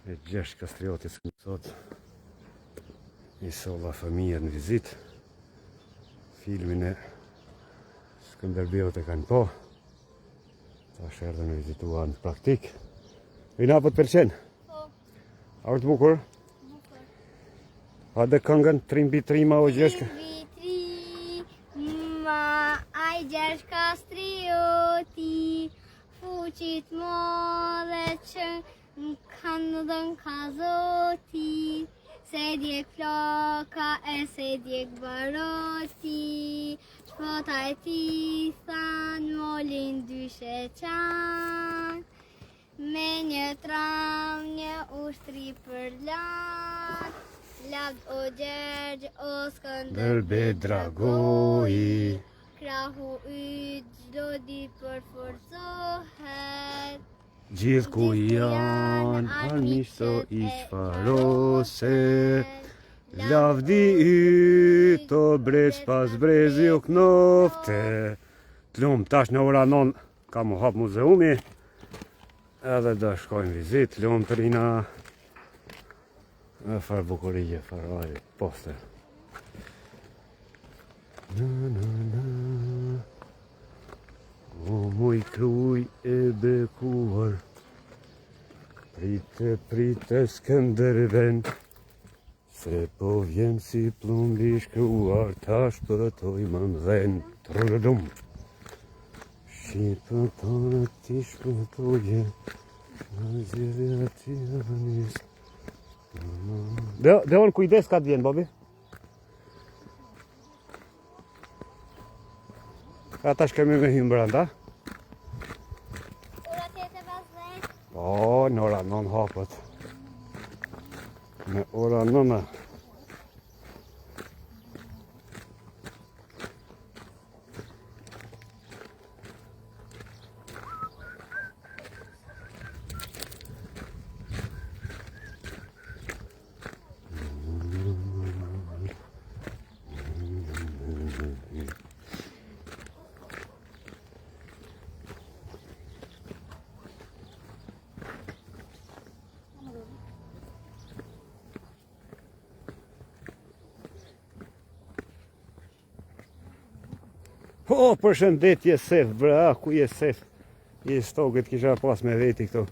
E Gjergj Kastriotis sot i solla fëmijët në vizit. Filmin e Skënderbeut e kanë po. Tash erdhën në vizituan praktik. Rina, po të pëlqen? Po. A është bukur? Bukur. A dhe këngën 3x3 o Gjergj? 3x3 ma ai Gjergj Kastrioti, fuqit modhe që kanë dhënë ka Zoti, se djeg floka e se djeg baroti, shpota e ti than molin dyshe qanë, me një tram një ushtri për lanë, lavd o Gjergj o Skënderbe dragoi, krahu yt çdo ditë përforcohet, gjithë ku janë armiqto i shfarose, lavdi yt o brez pas brezi u knofte. T'lum tash në ora 9 ka mu hap muzeumi, edhe do shkojmë vizit, t'lum të Rina. E farë bukurije, farë ajë, poster. O muj kruj e bekuar, prite Skënderben, se po vjen si plumbi shkruar, ta shpëtoj më mdhen, trërdum. Shqipën tonë ti shpëtoje, në zirë ati anis. Dhe unë kujdes ka të vjen, Bobi? Ata shkemi me hymë branda. ora 8:10. Po, në ora 9 hapët. Në ora 9. O, përshëndetje Sef, bra, ku je Sef? I stokët kisha pas me veti këtu.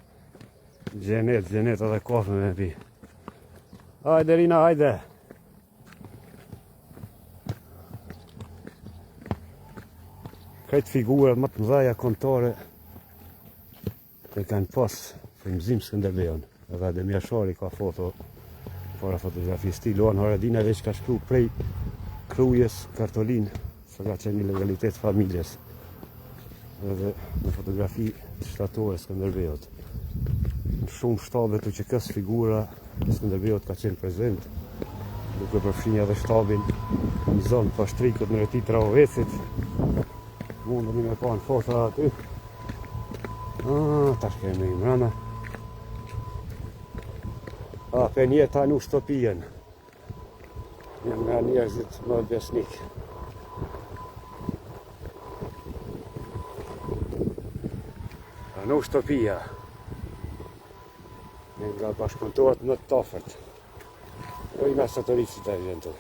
Gjenet edhe kafe me pi. Hajde Rina, hajde. Këtë figurat më të mëdhaja kontore të kanë pas frymëzim Skënderbeun. Edhe Ademir Shari ka foto, para fotografi stil, Luan Haradina veç ka shkru prej Krujes, Kartolin, se ka qenë një legalitet familjes. Edhe në fotografi shtatore Skënderbeut. Në shumë shtabe të që kësë figura Skënderbeut ka qenë prezent, duke përfshinja dhe shtabin në zonë pashtrikët në reti Traovecit. Mundëmi me pa në foto aty. Tash kemi i mrana. Për njeta në shtopien. Një nga njerëzit më besnik. Në shtopia. Një nga bashkëpunëtorët më të afërt. Po i nga satoritësit e vjen të.